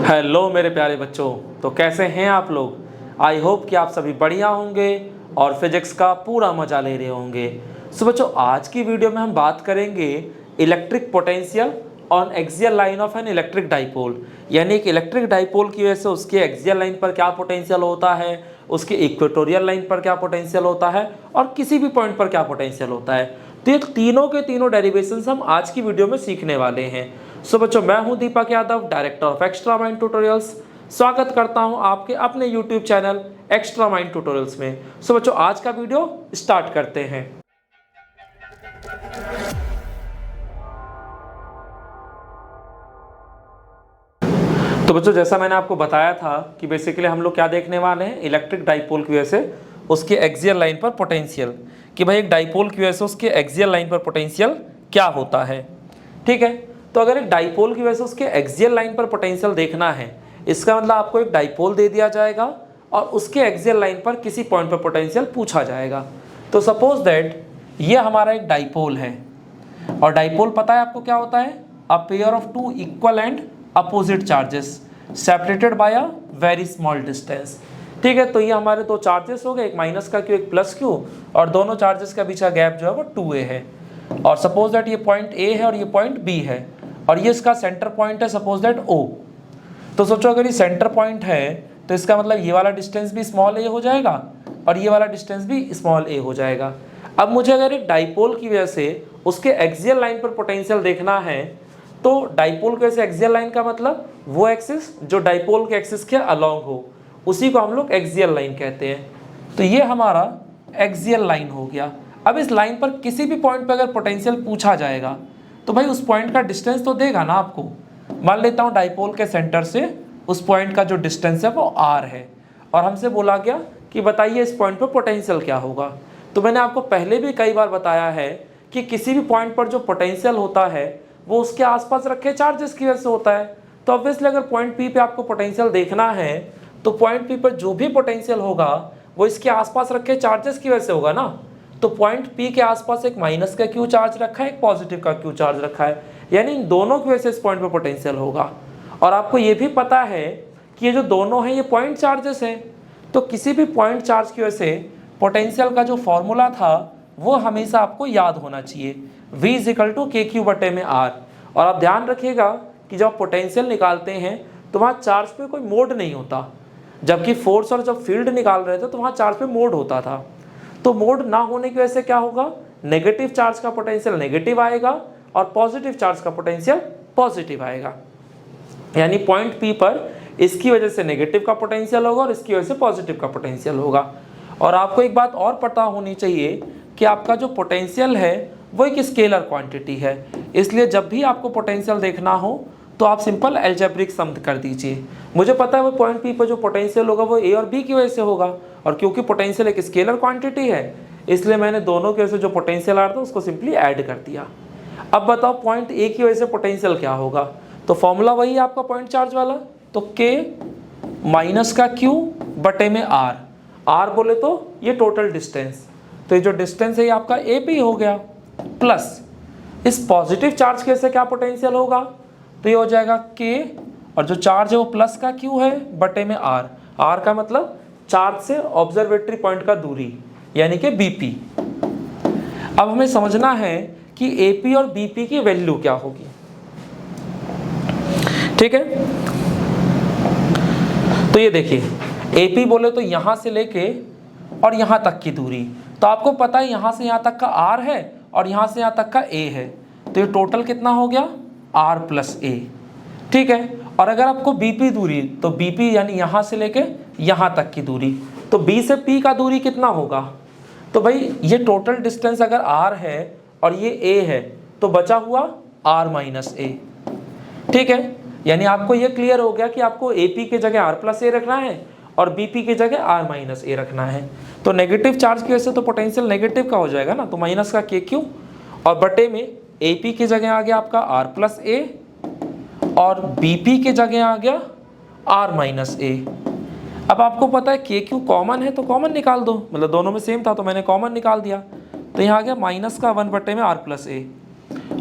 Hello मेरे प्यारे बच्चों, तो कैसे हैं आप लोग। आई होप कि आप सभी बढ़िया होंगे और फिजिक्स का पूरा मजा ले रहे होंगे। सो बच्चों, आज की वीडियो में हम बात करेंगे electric potential on axial line of an electric dipole. यानी एक इलेक्ट्रिक डाइपोल की वजह से उसके एक्सियल लाइन पर क्या पोटेंशियल होता है, उसके इक्वेटोरियल लाइन पर क्या पोटेंशियल होता है और किसी भी पॉइंट पर क्या पोटेंशियल होता है। तो ये तीनों के तीनों डेरिवेशंस हम आज की वीडियो में सीखने वाले हैं। सो बच्चों, मैं हूं Deepak Yadav, director of extra mind tutorials. स्वागत करता हूं आपके अपने YouTube channel extra mind tutorials में। सो बच्चों, आज का वीडियो स्टार्ट करते हैं। तो बच्चों, जैसा मैंने आपको बताया था कि बेसिकली हम लोग क्या देखने वाले हैं, इलेक्ट्रिक डाइपोल की वजह से उसके एक्सियल लाइन पर पोटेंशियल, कि भाई एक डाइपोल की वजह से उसके एक्सियल लाइन पर पोटेंशियल क्या होता है। ठीक है, तो अगर एक डाइपोल की वजह से उसके एक्सियल लाइन पर पोटेंशियल देखना है, इसका मतलब आपको एक डाइपोल दे दिया जाएगा और उसके एक्सियल लाइन पर किसी पॉइंट पर पोटेंशियल पूछा जाएगा। तो सपोज दैट ये हमारा एक डाइपोल है और डाइपोल पता है आपको क्या होता है, a pair of two equal and opposite charges separated by a very small distance. ठीक है, तो ये हमारे दो चार्जेस हो गए, एक माइनस का क्यू एक प्लस क्यू, और दोनों चार्जेस का बीच का गैप जो है वो 2a है। और सपोज दैट ये पॉइंट A है और ये पॉइंट B है और ये इसका सेंटर पॉइंट है सपोज दैट O। तो सोचो अगर ये सेंटर पॉइंट है तो इसका मतलब ये वाला डिस्टेंस भी स्मॉल a हो जाएगा और ये वाला डिस्टेंस भी स्मॉल a हो जाएगा। अब मुझे अगर एक डाइपोल की वजह से उसके एक्सियल लाइन पर पोटेंशियल देखना है, तो डाइपोल की वजह से एक्सियल लाइन का मतलब वो एक्सिस जो डाइपोल के एक्सिस के अलॉन्ग हो, उसी को हम लोग एक्सियल लाइन कहते हैं। तो ये हमारा एक्सियल लाइन हो गया। अब इस लाइन पर किसी भी पॉइंट पर अगर पोटेंशियल पूछा जाएगा तो भाई उस पॉइंट का डिस्टेंस तो देगा ना आपको। मान लेता हूँ डाइपोल के सेंटर से उस पॉइंट का जो डिस्टेंस है वो r है और हमसे बोला गया कि बताइए इस पॉइंट पर पोटेंशियल क्या होगा। तो मैंने आपको पहले भी कई बार बताया है कि किसी भी पॉइंट पर जो पोटेंशियल होता है वो उसके आसपास रखे चार्जेस की वजह से होता है। तो ऑब्वियसली अगर पॉइंट P पे आपको पोटेंशियल देखना है तो पॉइंट P पर जो भी पोटेंशियल होगा वो इसके आसपास रखे चार्जेस की वजह से होगा ना। तो पॉइंट P के आसपास एक माइनस का Q चार्ज रखा है, एक पॉजिटिव का Q चार्ज रखा है, यानी इन दोनों की वजह से इस पॉइंट पर पोटेंशियल होगा। और आपको ये भी पता है कि ये जो दोनों हैं ये पॉइंट चार्जेस हैं। तो किसी भी पॉइंट चार्ज की वजह से पोटेंशियल का जो फॉर्मूला था वो हमेशा आपको याद होना चाहिए, V = KQ/r। और आप ध्यान रखिएगा कि जब पोटेंशियल निकालते हैं तो वहाँ चार्ज पे कोई मोड नहीं होता, जबकि फोर्स और जब फील्ड निकाल रहे थे तो वहाँ चार्ज पे मोड होता था। तो मोड ना होने की वजह से क्या होगा, नेगेटिव चार्ज का पोटेंशियल नेगेटिव आएगा और पॉजिटिव चार्ज का पोटेंशियल पॉजिटिव आएगा। यानी पॉइंट P पर इसकी वजह से नेगेटिव का पोटेंशियल होगा और इसकी वजह से पॉजिटिव का पोटेंशियल होगा। और आपको एक बात और पता होनी चाहिए कि आपका जो पोटेंशियल है वो एक स्केलर क्वांटिटी है, इसलिए जब भी आपको पोटेंशियल देखना हो तो आप सिंपल अलजेब्रिक सम कर दीजिए। मुझे पता है वो पॉइंट P पर जो पोटेंशियल होगा वो A और B की वजह से होगा, और क्योंकि पोटेंशियल एक स्केलर क्वांटिटी है इसलिए मैंने दोनों की वजह से जो पोटेंशियल आ रहा था उसको सिंपली ऐड कर दिया। अब बताओ पॉइंट A की वजह से पोटेंशियल क्या होगा। तो फॉर्मूला वही है आपका पॉइंट चार्ज वाला, तो K - Q/r। r बोले तो ये टोटल डिस्टेंस, तो ये जो डिस्टेंस है ये आपका AP हो गया, प्लस इस पॉजिटिव चार्ज की वजह से क्या पोटेंशियल होगा, तो ये हो जाएगा K और जो चार्ज है वो प्लस का Q है बटे में R। R का मतलब चार्ज से ऑब्जर्वेटरी पॉइंट का दूरी, यानी कि BP। अब हमें समझना है कि AP और BP की वैल्यू क्या होगी। ठीक है, तो ये देखिए AP बोले तो यहां से लेके और यहां तक की दूरी, तो आपको पता है यहां से यहां तक का R है और यहां से यहां तक का A है, तो ये टोटल कितना हो गया R + A। ठीक है, और अगर आपको BP दूरी, तो BP यानी यहाँ से लेके यहाँ तक की दूरी, तो B से P का दूरी कितना होगा, तो भाई ये टोटल डिस्टेंस अगर R है और ये A है तो बचा हुआ R - A। ठीक है, यानी आपको ये क्लियर हो गया कि आपको AP की जगह R + A रखना है और BP की जगह R - A रखना है। तो नेगेटिव चार्ज की वजह से तो पोटेंशियल नेगेटिव का हो जाएगा ना, तो माइनस का KQ और बटे में AP की जगह आ गया आपका R + A और BP की जगह आ गया R - A। अब आपको पता है KQ कॉमन है तो कॉमन निकाल दो, मतलब दोनों में सेम था तो मैंने कॉमन निकाल दिया, तो यहाँ आ गया -1 बटे में R + A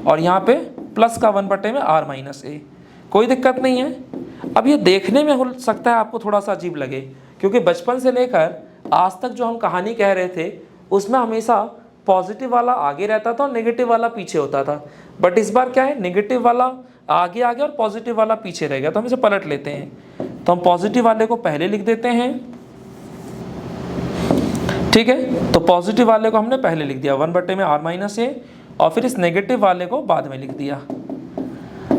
और यहाँ पे +1 बटे में R - A। कोई दिक्कत नहीं है। अब ये देखने में हो सकता है आपको थोड़ा सा अजीब लगे, क्योंकि बचपन से लेकर आज तक जो हम कहानी कह रहे थे उसमें हमेशा पॉजिटिव वाला आगे रहता था और नेगेटिव वाला पीछे होता था। बट इस बार क्या है, नेगेटिव वाला आगे आ गया और पॉजिटिव वाला पीछे रह गया। तो हम इसे पलट लेते हैं। तो हम पॉजिटिव वाले को पहले लिख देते हैं, ठीक है। तो पॉजिटिव वाले को हमने पहले लिख दिया 1/r-a, और फिर इस नेगेटिव वाले को बाद में लिख दिया।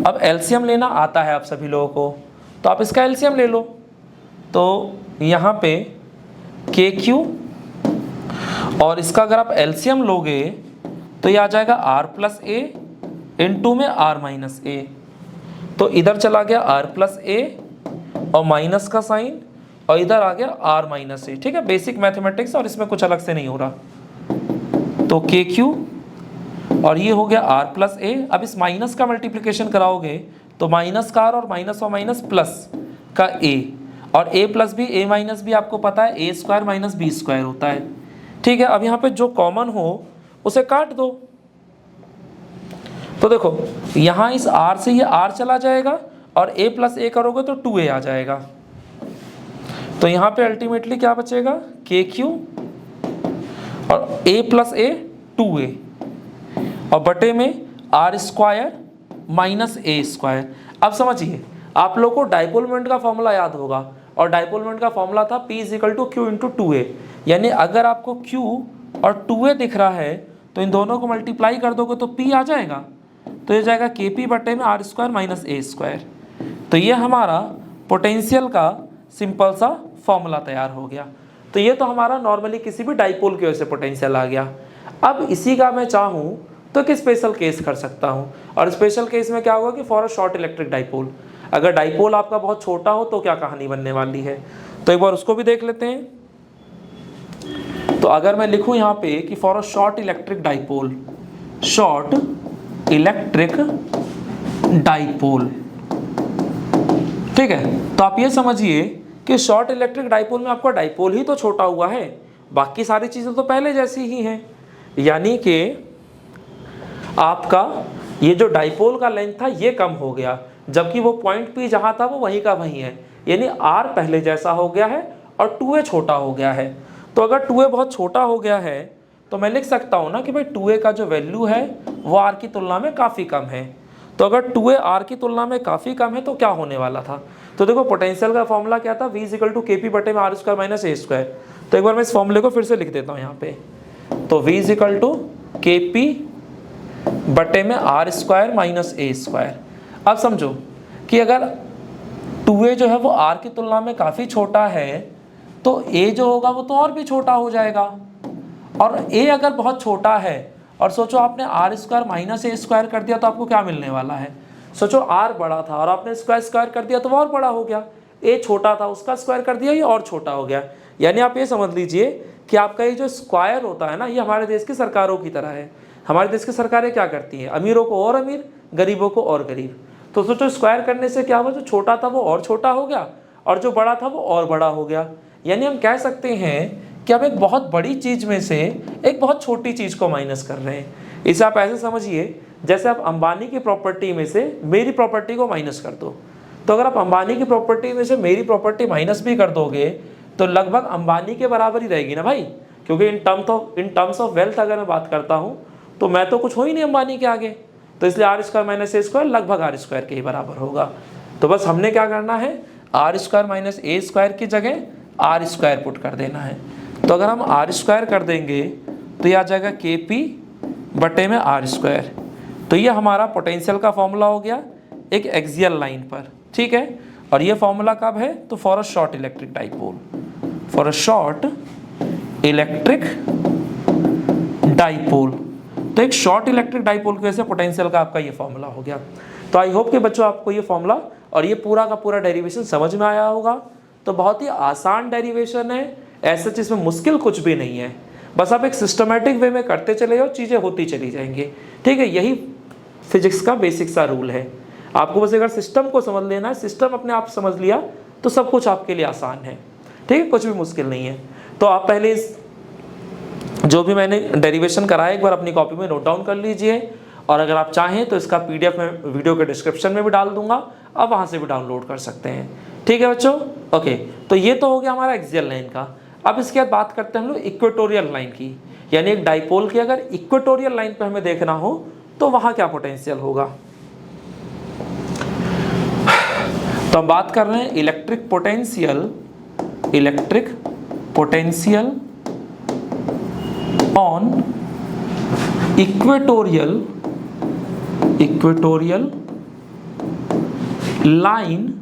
अब एलसीएम लेना आता है आप सभी लोगों को, तो आप इसका एलसीएम ले लो। तो यहाँ पे KQ और इसका अगर आप एलसीएम लोगे तो ये आ जाएगा r+a इनटू में r-a। तो इधर चला गया r+a और माइनस का साइन, और इधर आ गया r-a, ठीक है। बेसिक मैथमेटिक्स, और इसमें कुछ अलग से नहीं हो रहा। तो KQ और ये हो गया r+a। अब इस माइनस का मल्टीप्लिकेशन कराओगे तो माइनस का r और माइनस प्लस का a, और a प्लस भी a माइनस भी आपको पता है a² माइनस b² होता है, ठीक है। अब यहाँ पे जो कॉमन हो उसे काट दो। तो देखो यहाँ इस r से ये r चला जाएगा और a प्लस a करोगे तो 2a आ जाएगा। तो यहाँ पे अल्टीमेटली क्या बचेगा, KQ और a प्लस a 2a और बटे में r² माइनस a²। अब समझिए, आप लोगों को डाइपोल मोमेंट का फॉर्मूला याद होगा, और डाइपोल मोमेंट का फॉर्मूला था P = Q × 2a। यानी अगर आपको Q और 2a दिख रहा है तो इन दोनों को मल्टीप्लाई कर दोगे तो P आ जाएगा। तो ये जाएगा KP बटे में r² माइनस a²। तो ये हमारा पोटेंशियल का सिंपल सा फॉर्मूला तैयार हो गया। तो ये तो हमारा नॉर्मली किसी भी डाइपोल की वजह से पोटेंशियल आ गया। अब इसी का मैं चाहूँ तो एक स्पेशल केस कर सकता हूँ, और स्पेशल केस में क्या होगा कि for a short electric dipole, अगर डाइपोल आपका बहुत छोटा हो तो क्या कहानी बनने वाली है, तो एक बार उसको भी देख लेते हैं। तो अगर मैं लिखूं यहाँ पे कि for a short electric dipole, short electric dipole, ठीक है। तो आप ये समझिए कि शॉर्ट इलेक्ट्रिक डाइपोल में आपका डाइपोल ही तो छोटा हुआ है, बाकी सारी चीज़ें तो पहले जैसी ही हैं। यानी कि आपका ये जो डाइपोल का लेंथ था ये कम हो गया, जबकि वो पॉइंट P जहाँ था वो वहीं का वहीं है। यानी R पहले जैसा हो गया है और 2a छोटा हो गया है। तो अगर 2a बहुत छोटा हो गया है तो मैं लिख सकता हूँ ना कि भाई 2a का जो वैल्यू है वो R की तुलना में काफ़ी कम है। तो अगर 2a R की तुलना में काफ़ी कम है तो क्या होने वाला था, तो देखो पोटेंशियल का फॉर्मूला क्या था, V = KP बटे में r² माइनस a²। तो एक बार मैं इस फॉर्मूले को फिर से लिख देता हूँ यहाँ पे। तो V = KP बटे में r² माइनस a²। अब समझो कि अगर 2a जो है वो r की तुलना में काफ़ी छोटा है तो a जो होगा वो तो और भी छोटा हो जाएगा, और a अगर बहुत छोटा है और सोचो आपने r² माइनस a² कर दिया तो आपको क्या मिलने वाला है। सोचो r बड़ा था और आपने स्क्वायर कर दिया तो वो और बड़ा हो गया, a छोटा था उसका स्क्वायर कर दिया ये और छोटा हो गया। यानी आप ये समझ लीजिए कि आपका ये जो स्क्वायर होता है ना, ये हमारे देश की सरकारों की तरह है। हमारे देश की सरकारें क्या करती हैं, अमीरों को और अमीर, गरीबों को और गरीब। तो सोचो स्क्वायर करने से क्या हुआ, जो छोटा था वो और छोटा हो गया और जो बड़ा था वो और बड़ा हो गया। यानी हम कह सकते हैं कि हम एक बहुत बड़ी चीज़ में से एक बहुत छोटी चीज़ को माइनस कर रहे हैं। इसे आप ऐसे समझिए जैसे आप अंबानी की प्रॉपर्टी में से मेरी प्रॉपर्टी को माइनस कर दो। तो अगर आप अंबानी की प्रॉपर्टी में से मेरी प्रॉपर्टी माइनस भी कर दोगे तो लगभग अंबानी के बराबर ही रहेगी ना भाई, क्योंकि इन टर्म्स ऑफ वेल्थ अगर मैं बात करता हूँ तो मैं तो कुछ हो ही नहीं अंबानी के आगे। तो इसलिए r² माइनस a² लगभग r² के ही बराबर होगा। तो बस हमने क्या करना है, r² माइनस a² की जगह r² पुट कर देना है। तो अगर हम r² कर देंगे तो ये आ जाएगा KP बटे में r²। तो ये हमारा पोटेंशियल का फॉर्मूला हो गया एक एक्सियल लाइन पर, ठीक है। और ये फॉर्मूला कब है, तो for a short electric dipole, for a short electric dipole. तो एक शॉर्ट इलेक्ट्रिक डाइपोल की वजह से पोटेंशियल का आपका ये फॉर्मूला हो गया। तो आई होप कि बच्चों आपको ये फॉर्मूला और ये पूरा का पूरा डेरिवेशन समझ में आया होगा। तो बहुत ही आसान डेरिवेशन है, ऐसा चीज़ में मुश्किल कुछ भी नहीं है, बस आप एक सिस्टमेटिक वे में करते चले जाओ, चीज़ें होती चली जाएंगी, ठीक है। यही फिजिक्स का बेसिक सा रूल है। आपको बस अगर सिस्टम को समझ लेना है, सिस्टम अपने आप समझ लिया तो सब कुछ आपके लिए आसान है, ठीक है, कुछ भी मुश्किल नहीं है। तो आप पहले इस जो भी मैंने डेरिवेशन कराया एक बार अपनी कॉपी में नोट डाउन कर लीजिए, और अगर आप चाहें तो इसका PDF मैं वीडियो के डिस्क्रिप्शन में भी डाल दूंगा, आप वहाँ से भी डाउनलोड कर सकते हैं। ठीक है बच्चों, ओके। तो ये तो हो गया हमारा एक्सियल लाइन का। अब इसके बाद बात करते हैं हम लोग इक्वेटोरियल लाइन की, यानी एक डाइपोल की अगर इक्वेटोरियल लाइन पे हमें देखना हो तो वहाँ क्या पोटेंशियल होगा। तो हम बात कर रहे हैं electric potential on equatorial line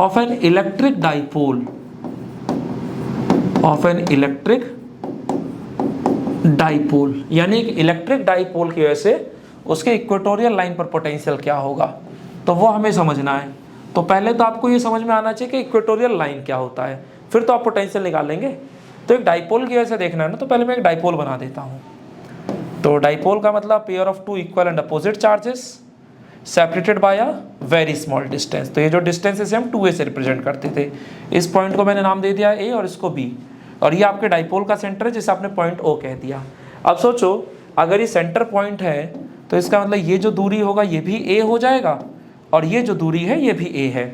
of an electric dipole यानी एक इलेक्ट्रिक डाइपोल की वजह से उसके इक्वेटोरियल लाइन पर पोटेंशियल क्या होगा, तो वो हमें समझना है। तो पहले तो आपको ये समझ में आना चाहिए कि इक्वेटोरियल लाइन क्या होता है, फिर तो आप पोटेंशियल निकालेंगे। तो एक डाइपोल की वजह से देखना है ना, तो पहले मैं एक डाइपोल बना देता हूँ। तो डाइपोल का मतलब pair of two equal and opposite charges separated by a very small distance. तो ये जो डिस्टेंस है हम 2a से रिप्रेजेंट करते थे। इस पॉइंट को मैंने नाम दे दिया a और इसको b, और ये आपके डाइपोल का सेंटर है जिसे आपने पॉइंट O कह दिया। अब सोचो अगर ये सेंटर पॉइंट है तो इसका मतलब ये जो दूरी होगा ये भी a हो जाएगा और ये जो दूरी है ये भी a है।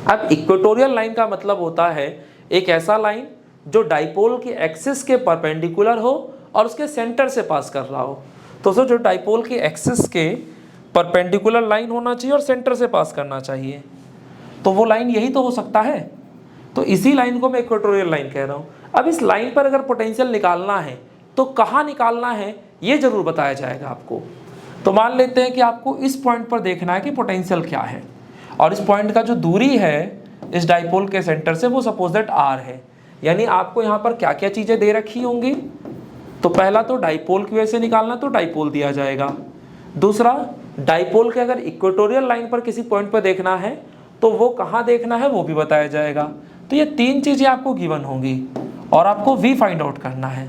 अब इक्वेटोरियल लाइन का मतलब होता है एक ऐसा लाइन जो डाइपोल की एक्सिस के परपेंडिकुलर हो और उसके सेंटर से पास कर रहा हो। तो सोचो डाइपोल की एक्सिस के परपेंडिकुलर लाइन होना चाहिए और सेंटर से पास करना चाहिए, तो वो लाइन यही तो हो सकता है। तो इसी लाइन को मैं इक्वेटोरियल लाइन कह रहा हूँ। अब इस लाइन पर अगर पोटेंशियल निकालना है तो कहाँ निकालना है ये जरूर बताया जाएगा आपको। तो मान लेते हैं कि आपको इस पॉइंट पर देखना है कि पोटेंशियल क्या है, और इस पॉइंट का जो दूरी है इस डाइपोल के सेंटर से वो सपोज दैट r है। यानी आपको यहाँ पर क्या क्या चीज़ें दे रखी होंगी, तो पहला तो डाइपोल की वजह से निकालना, तो डाइपोल दिया जाएगा। दूसरा डाइपोल के अगर इक्वेटोरियल लाइन पर किसी पॉइंट पर देखना है तो वो कहाँ देखना है वो भी बताया जाएगा। तो ये तीन चीज़ें आपको गिवन होंगी और आपको v फाइंड आउट करना है।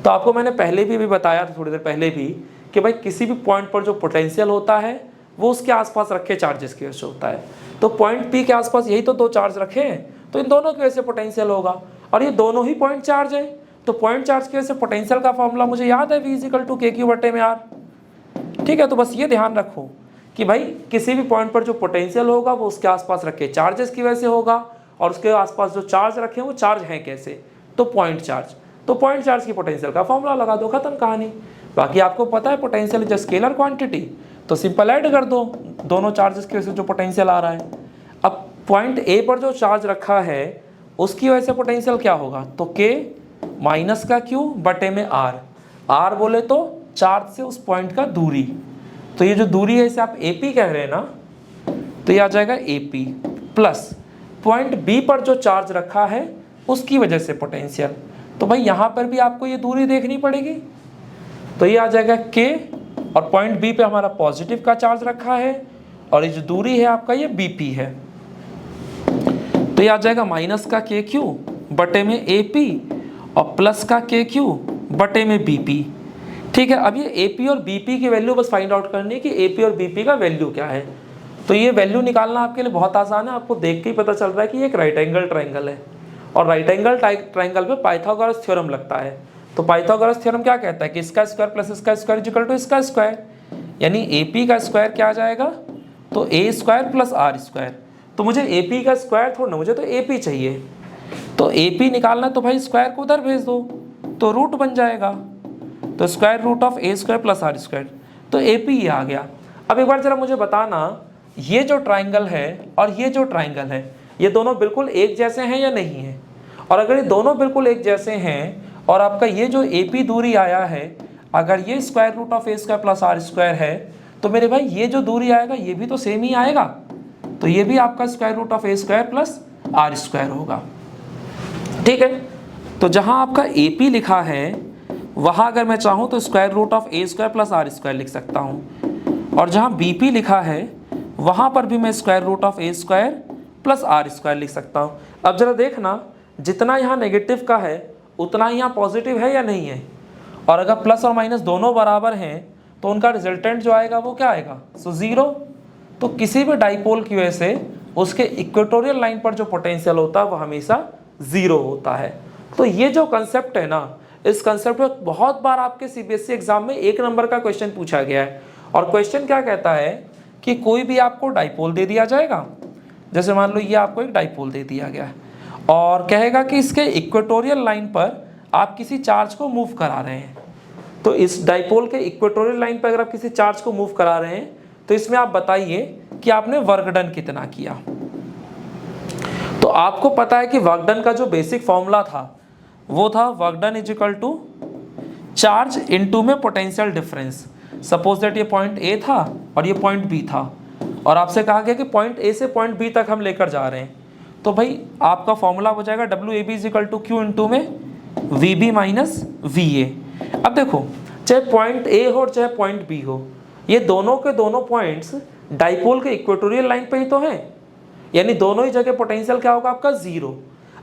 तो आपको मैंने पहले भी बताया था थोड़ी देर पहले भी कि भाई किसी भी पॉइंट पर जो पोटेंशियल होता है वो उसके आसपास रखे चार्जेस की वजह से होता है। तो पॉइंट P के आसपास यही तो दो चार्ज रखे हैं, तो इन दोनों की वजह से पोटेंशियल होगा, और ये दोनों ही पॉइंट चार्ज है। तो पॉइंट चार्ज की वजह से पोटेंशियल का फॉर्मूला मुझे याद है, v = kq/r। ठीक है, तो बस ये ध्यान रखो कि भाई किसी भी पॉइंट पर जो पोटेंशियल होगा वो उसके आसपास रखे चार्जेस की वजह से होगा, और उसके आसपास जो चार्ज रखे हैं वो चार्ज हैं कैसे, तो पॉइंट चार्ज। तो पॉइंट चार्ज की पोटेंशियल का फॉर्मूला लगा दो, खत्म कहानी। बाकी आपको पता है potential is a scalar quantity, तो सिंपल ऐड कर दो दोनों चार्जेस की वजह से जो पोटेंशियल आ रहा है। अब पॉइंट ए पर जो चार्ज रखा है उसकी वजह से पोटेंशियल क्या होगा, तो k - q बटे में r। r बोले तो चार्ज से उस पॉइंट का दूरी, तो ये जो दूरी है इसे आप AP कह रहे हैं ना, तो ये आ जाएगा AP प्लस पॉइंट B पर जो चार्ज रखा है उसकी वजह से पोटेंशियल। तो भाई यहाँ पर भी आपको ये दूरी देखनी पड़ेगी, तो ये आ जाएगा K, और पॉइंट B पे हमारा पॉजिटिव का चार्ज रखा है और ये जो दूरी है आपका ये BP है, तो ये आ जाएगा -KQ बटे में AP और प्लस का KQ बटे में BP। ठीक है, अब ये AP और BP की वैल्यू बस फाइंड आउट करनी है कि AP और BP का वैल्यू क्या है। तो ये वैल्यू निकालना आपके लिए बहुत आसान है, आपको देख के ही पता चल रहा है कि ये एक राइट एंगल ट्रायंगल है, और राइट एंगल ट्रायंगल पे पाइथागोरस थ्योरम लगता है। तो पाइथागोरस थ्योरम क्या कहता है कि इसका स्क्वायर प्लस इसका स्क्वायर इक्वल टू इसका स्क्वायर, यानी AP का स्क्वायर क्या आ जाएगा, तो A² प्लस R²। तो मुझे AP का स्क्वायर थोड़ा ना, मुझे तो AP चाहिए। तो AP निकालना तो भाई स्क्वायर को उधर भेज दो, तो रूट बन जाएगा, तो √A² प्लस R², तो AP ये आ गया। अब एक बार जरा मुझे बताना, ये जो ट्राइंगल है और ये जो ट्राइंगल है ये दोनों बिल्कुल एक जैसे हैं या नहीं है। और अगर ये दोनों बिल्कुल एक जैसे हैं और आपका ये जो AP दूरी आया है अगर ये √A² प्लस R² है, तो मेरे भाई ये जो दूरी आएगा ये भी तो सेम ही आएगा, तो ये भी आपका √A² प्लस R² होगा। ठीक है, तो जहाँ आपका AP लिखा है वहाँ अगर मैं चाहूँ तो √A² प्लस R² लिख सकता हूँ, और जहाँ BP लिखा है वहाँ पर भी मैं √A² प्लस R² लिख सकता हूँ। अब जरा देखना, जितना यहाँ नेगेटिव का है उतना ही यहाँ पॉजिटिव है या नहीं है, और अगर प्लस और माइनस दोनों बराबर हैं तो उनका रिजल्टेंट जो आएगा वो क्या आएगा, सो 0। तो किसी भी डाइपोल की वजह से उसके इक्वेटोरियल लाइन पर जो पोटेंशियल होता है वो हमेशा 0 होता है। तो ये जो कंसेप्ट है ना, इस कंसेप्ट में बहुत बार आपके सीबीएसई एग्जाम में 1 नंबर का क्वेश्चन पूछा गया है। और क्वेश्चन क्या कहता है कि कोई भी आपको डाइपोल दे दिया जाएगा, जैसे मान लो ये आपको एक डाइपोल दे दिया गया है और कहेगा कि इसके इक्वेटोरियल लाइन पर आप किसी चार्ज को मूव करा रहे हैं। तो इस डाइपोल के इक्वेटोरियल लाइन पर अगर आप किसी चार्ज को मूव करा रहे हैं तो इसमें आप बताइए कि आपने वर्क डन कितना किया। तो आपको पता है कि वर्क डन का जो बेसिक फॉर्मूला था वो था work done is equal to charge into में पोटेंशियल डिफरेंस। सपोज दैट ये पॉइंट ए था और ये पॉइंट बी था और आपसे कहा गया कि पॉइंट ए से पॉइंट बी तक हम लेकर जा रहे हैं। तो भाई आपका फॉर्मूला हो जाएगा W A B is equal to Q into में V B minus V A. अब देखो चाहे पॉइंट ए हो और चाहे पॉइंट बी हो, ये दोनों के दोनों पॉइंट्स डाइपोल के इक्वेटोरियल लाइन पे ही तो हैं, यानी दोनों ही जगह पोटेंशियल क्या होगा आपका जीरो।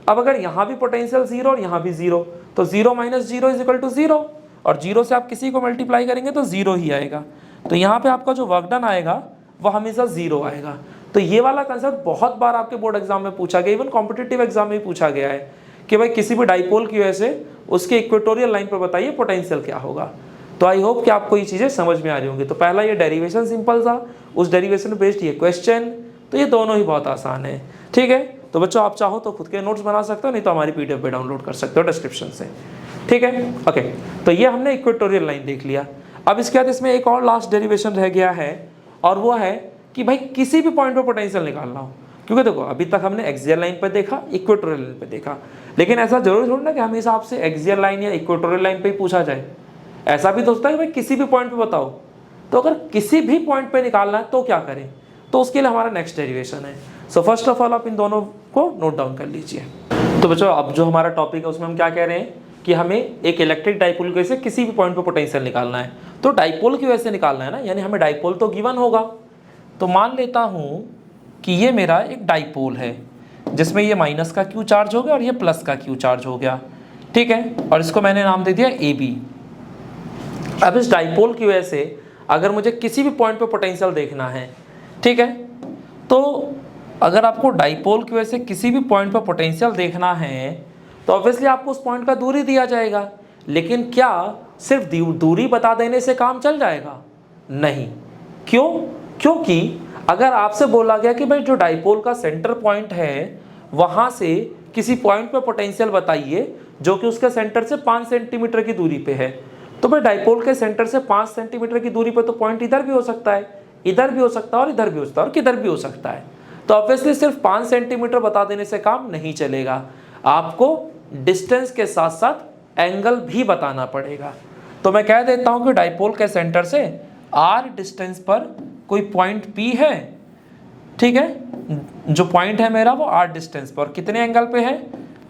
अब अगर यहाँ भी पोटेंशियल जीरो और यहाँ भी जीरो, तो zero minus zero is equal to zero, और जीरो से आप किसी को मल्टीप्लाई करेंगे तो जीरो ही आएगा। तो यहाँ पे आपका जो वर्क डन आएगा वो हमेशा जीरो आएगा। तो ये वाला कंसेप्ट बहुत बार आपके बोर्ड एग्जाम में पूछा गया, इवन कॉम्पिटिटिव एग्जाम में पूछा गया है कि भाई किसी भी डाइपोल की वजह से उसके इक्वेटोरियल लाइन पर बताइए पोटेंशियल क्या होगा। तो आई होप कि आपको ये चीज़ें समझ में आ रही होंगी। तो पहला ये डेरिवेशन सिंपल था, उस डेरिवेशन बेस्ड ये क्वेश्चन, तो ये दोनों ही बहुत आसान है। ठीक है, तो बच्चों आप चाहो तो खुद के नोट्स बना सकते हो, नहीं तो हमारी पीडीएफ पे डाउनलोड कर सकते हो डिस्क्रिप्शन से। ठीक है, ओके। तो ये हमने इक्वेटोरियल लाइन देख लिया। अब इसके बाद इसमें एक और लास्ट डेरिवेशन रह गया है और वो है कि भाई किसी भी पॉइंट पर पोटेंशियल निकालना हो। क्योंकि देखो अभी तक हमने एक्सियल लाइन पर देखा, इक्वेटोरियल लाइन पर देखा, लेकिन ऐसा जरूरी थोड़ा ना कि हमेशा आपसे एक्सियल लाइन या इक्वेटोरियल लाइन पर ही पूछा जाए। ऐसा भी तो होता है कि भाई किसी भी पॉइंट पे बताओ। तो अगर किसी भी पॉइंट पे निकालना है तो क्या करें, तो उसके लिए हमारा नेक्स्ट डेरिवेशन है। सो फर्स्ट ऑफ ऑल आप इन दोनों को नोट डाउन कर लीजिए। तो बच्चों अब जो हमारा टॉपिक है उसमें हम क्या कह रहे हैं कि हमें एक इलेक्ट्रिक डाइपोल की वजह से किसी भी पॉइंट पे पोटेंशियल निकालना है। तो डाइपोल की वजह से निकालना है ना, यानी हमें डाइपोल तो गिवन होगा। तो मान लेता हूँ कि ये मेरा एक डाइपोल है जिसमें ये माइनस का क्यू चार्ज हो गया और ये प्लस का क्यू चार्ज हो गया। ठीक है, और इसको मैंने नाम दे दिया ए बी। अब इस डाइपोल की वजह से अगर मुझे किसी भी पॉइंट पे पोटेंशियल देखना है, ठीक है, तो अगर आपको डाइपोल की वजह से किसी भी पॉइंट पे पोटेंशियल देखना है तो ऑब्वियसली आपको उस पॉइंट का दूरी दिया जाएगा। लेकिन क्या सिर्फ दूरी बता देने से काम चल जाएगा? नहीं। क्यों? क्योंकि अगर आपसे बोला गया कि भाई जो डाइपोल का सेंटर पॉइंट है वहाँ से किसी पॉइंट पे पोटेंशियल बताइए जो कि उसके सेंटर से 5 सेंटीमीटर की दूरी पे है, तो भाई डाइपोल के सेंटर से 5 सेंटीमीटर की दूरी पर तो पॉइंट इधर भी हो सकता है, इधर भी हो सकता है और इधर भी हो सकता है और किधर भी हो सकता है। तो ऑब्वियसली सिर्फ 5 सेंटीमीटर बता देने से काम नहीं चलेगा, आपको डिस्टेंस के साथ साथ एंगल भी बताना पड़ेगा। तो मैं कह देता हूं कि डाइपोल के सेंटर से r डिस्टेंस पर कोई पॉइंट P है, ठीक है, जो पॉइंट है मेरा वो r डिस्टेंस पर कितने एंगल पे है,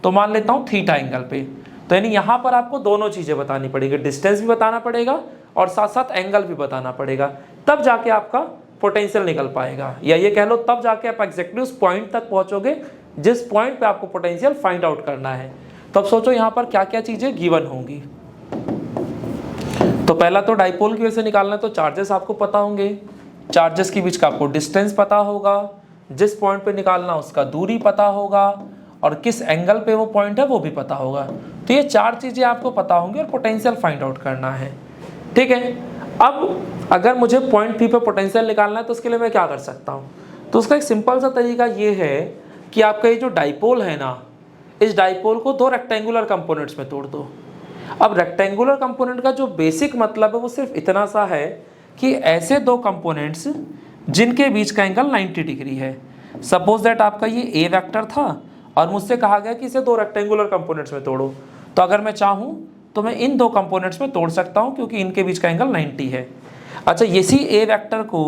तो मान लेता हूं थीटा एंगल पे। तो यानी यहाँ पर आपको दोनों चीज़ें बतानी पड़ेगी, डिस्टेंस भी बताना पड़ेगा और साथ साथ एंगल भी बताना पड़ेगा, तब जाके आपका पोटेंशियल निकल पाएगा, या ये कह लो तब जाके आप एग्जैक्टली उस पॉइंट तक पहुँचोगे जिस पॉइंट पे आपको पोटेंशियल फाइंड आउट करना है। तो अब सोचो यहाँ पर क्या क्या चीज़ें गिवन होंगी। तो पहला तो डाइपोल की वजह से निकालना है तो चार्जेस आपको पता होंगे, चार्जेस के बीच का आपको डिस्टेंस पता होगा, जिस पॉइंट पे निकालना उसका दूरी पता होगा और किस एंगल पे वो पॉइंट है वो भी पता होगा। तो ये 4 चीज़ें आपको पता होंगी और पोटेंशियल फाइंड आउट करना है। ठीक है, अब अगर मुझे पॉइंट P पे पोटेंशियल निकालना है तो उसके लिए मैं क्या कर सकता हूँ, तो उसका एक सिंपल सा तरीका ये है कि आपका ये जो डाइपोल है ना, इस डाइपोल को 2 रेक्टेंगुलर कंपोनेंट्स में तोड़ दो। अब रेक्टेंगुलर कंपोनेंट का जो बेसिक मतलब है वो सिर्फ इतना सा है कि ऐसे 2 कंपोनेंट्स जिनके बीच का एंगल 90 डिग्री है। सपोज दैट आपका ये ए वेक्टर था और मुझसे कहा गया कि इसे 2 रेक्टेंगुलर कंपोनेंट्स में तोड़ो, तो अगर मैं चाहूँ तो मैं इन 2 कंपोनेंट्स में तोड़ सकता हूँ क्योंकि इनके बीच का एंगल 90 है। अच्छा, इसी ए वेक्टर को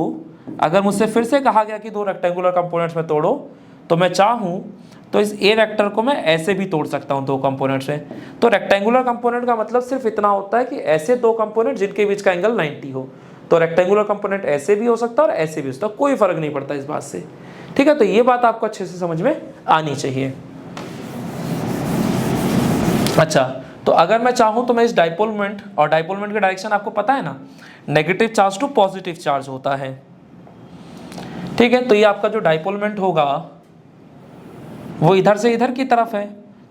अगर मुझसे फिर से कहा गया कि 2 रेक्टेंगुलर कंपोनेंट्स में तोड़ो, तो मैं चाहूँ तो इस ए वेक्टर को मैं ऐसे भी तोड़ सकता हूँ 2 कंपोनेंट्स में। तो रेक्टेंगुलर कंपोनेंट का मतलब सिर्फ इतना होता है कि ऐसे 2 कंपोनेंट जिनके बीच का एंगल 90 हो। तो रेक्टेंगुलर कंपोनेंट ऐसे भी हो सकता है और ऐसे भी हो सकता है, कोई फर्क नहीं पड़ता इस बात से। ठीक है, तो ये बात आपको अच्छे से समझ में आनी चाहिए। अच्छा, तो अगर मैं चाहूँ तो मैं इस डाइपोल मोमेंट, और डाइपोल मोमेंट का डायरेक्शन आपको पता है ना, negative charge to positive charge होता है। ठीक है, तो ये आपका जो डाइपोल मोमेंट होगा वो इधर से इधर की तरफ है,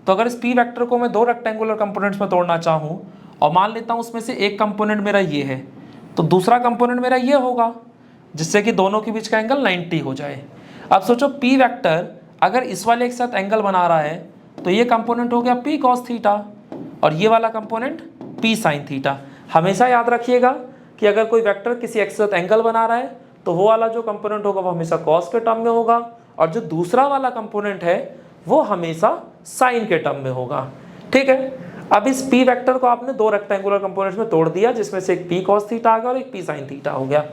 तो अगर इस पी वेक्टर को मैं दो रेक्टेंगुलर कंपोनेंट्स में तोड़ना चाहूँ और मान लेता हूँ उसमें से एक कंपोनेंट मेरा ये है तो दूसरा कंपोनेंट मेरा ये होगा, जिससे कि दोनों के बीच का एंगल 90 हो जाए। अब सोचो पी वेक्टर अगर इस वाले के साथ एंगल बना रहा है तो ये कंपोनेंट हो गया पी कॉस थीटा और ये वाला कंपोनेंट पी साइन थीटा। हमेशा याद रखिएगा कि अगर कोई वेक्टर किसी एक्स के साथ एंगल बना रहा है तो वो वाला जो कंपोनेंट होगा वो हमेशा कॉस के टर्म में होगा और जो दूसरा वाला कंपोनेंट है वो हमेशा साइन के टर्म में होगा। ठीक है, अब इस पी वेक्टर को आपने दो रेक्टेंगुलर कंपोनेंट्स में तोड़ दिया, जिसमें से एक पी कॉस थीटा आ गया और एक पी साइन थीटा हो गया।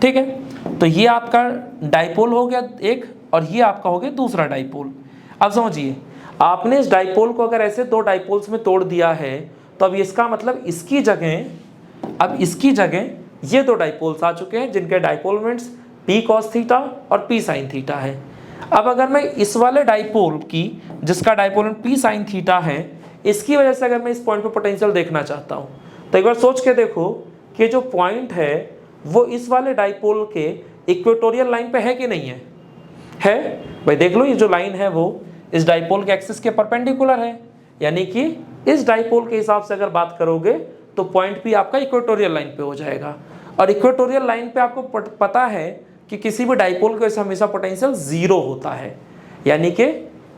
ठीक है, तो ये आपका डाइपोल हो गया एक और ये आपका हो गया दूसरा डाइपोल। अब समझिए, आपने इस डाइपोल को अगर ऐसे दो डाइपोल्स में तोड़ दिया है तो अब इसका मतलब इसकी जगह ये दो डाइपोल्स आ चुके हैं जिनके dipole moments P cos theta और पी साइन थीटा है। अब अगर मैं इस वाले डाइपोल की जिसका dipole moment P sine theta है इसकी वजह से अगर मैं इस पॉइंट पे पोटेंशियल देखना चाहता हूँ तो एक बार सोच के देखो कि जो पॉइंट है वो इस वाले डाइपोल के इक्वेटोरियल लाइन पे है कि नहीं है? है भाई, देख लो ये जो लाइन है वो इस डाइपोल के एक्सिस के परपेंडिकुलर है, यानी कि इस डाइपोल के हिसाब से अगर बात करोगे तो पॉइंट भी आपका इक्वेटोरियल लाइन पे हो जाएगा। और इक्वेटोरियल लाइन पे आपको पता है कि किसी भी डाइपोल की वजह से हमेशा पोटेंशियल जीरो होता है, यानी कि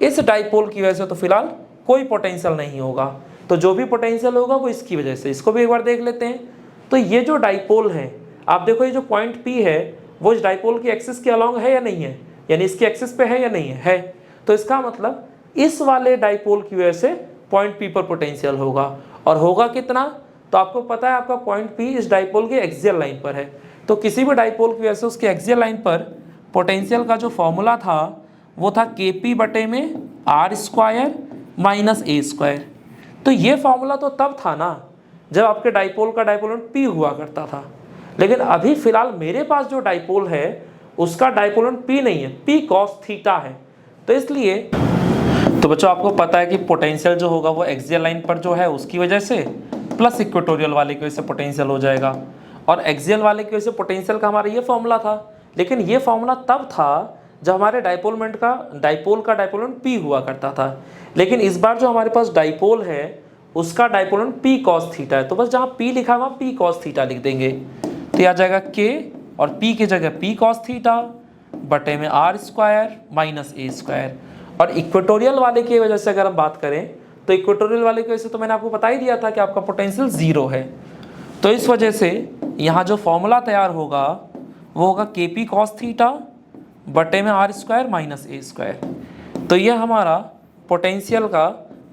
इस डाइपोल की वजह से तो फिलहाल कोई पोटेंशियल नहीं होगा, तो जो भी पोटेंशियल होगा वो इसकी वजह से। इसको भी एक बार देख लेते हैं। तो ये जो डाइपोल है, आप देखो ये जो पॉइंट P है वो इस डाइपोल की एक्सिस के अलोंग है या नहीं है, यानी इसकी एक्सिस पे है या नहीं है। तो इसका मतलब इस वाले डाइपोल की वजह से पॉइंट P पर पोटेंशियल होगा, और होगा कितना? तो आपको पता है आपका पॉइंट P इस डाइपोल के एक्सियल लाइन पर है, तो किसी भी डाइपोल की वजह से उसके एक्सियल लाइन पर पोटेंशियल का जो फॉर्मूला था वो था KP बटे में R square minus A square. तो ये फॉर्मूला तो तब था ना जब आपके डाइपोल का डाइपोल मोमेंट P हुआ करता था, लेकिन अभी फिलहाल मेरे पास जो डाइपोल है उसका डाइपोल मोमेंट P नहीं है, P कॉस थीटा है। तो इसलिए तो बच्चों आपको पता है कि पोटेंशियल जो होगा वो एक्सियल लाइन पर जो है उसकी वजह से प्लस इक्वेटोरियल वाले की वजह से पोटेंशियल हो जाएगा, और एक्सियल वाले की वजह से पोटेंशियल का हमारा ये फॉर्मूला था। लेकिन ये फॉर्मूला तब था जब हमारे डाइपोल का डाइपोल मोमेंट P हुआ करता था, लेकिन इस बार जो हमारे पास डाइपोल है उसका dipole moment P cos theta है, तो बस जहाँ P लिखा हुआ P कॉस थीटा लिख देंगे, तो आ जाएगा K और P की जगह P कॉस थीटा बटे में R square minus A square. और इक्वेटोरियल वाले की वजह से अगर हम बात करें तो इक्वेटोरियल वाले की वजह से तो मैंने आपको बता ही दिया था कि आपका पोटेंशियल जीरो है, तो इस वजह से यहाँ जो फॉर्मूला तैयार होगा वो होगा KP कॉस थीटा बटे में R square minus A square. तो ये हमारा पोटेंशियल का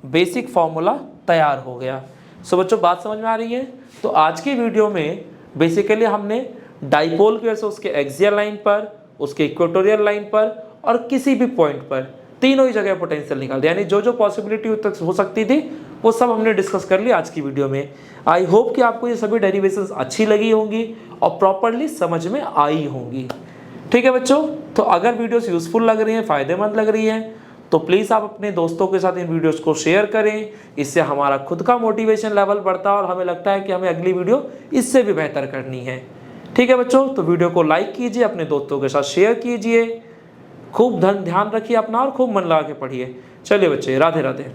बेसिक फॉर्मूला तैयार हो गया। सो बच्चों बात समझ में आ रही है? तो आज की वीडियो में बेसिकली हमने डाइपोल की वजह से उसके एक्सियल लाइन पर, उसके इक्वेटोरियल लाइन पर और किसी भी पॉइंट पर तीनों ही जगह पोटेंशियल निकाल दिया, यानी जो जो पॉसिबिलिटी हो सकती थी वो सब हमने डिस्कस कर लिया आज की वीडियो में। आई होप कि आपको ये सभी डेरिवेशंस अच्छी लगी होंगी और प्रॉपरली समझ में आई होंगी। ठीक है बच्चों, तो अगर वीडियोस यूजफुल लग रही हैं, फ़ायदेमंद लग रही हैं, तो प्लीज़ आप अपने दोस्तों के साथ इन वीडियोस को शेयर करें। इससे हमारा खुद का मोटिवेशन लेवल बढ़ता है और हमें लगता है कि हमें अगली वीडियो इससे भी बेहतर करनी है। ठीक है बच्चों, तो वीडियो को लाइक कीजिए, अपने दोस्तों के साथ शेयर कीजिए, खूब ध्यान रखिए अपना और खूब मन लगा के पढ़िए। चलिए बच्चे, राधे राधे।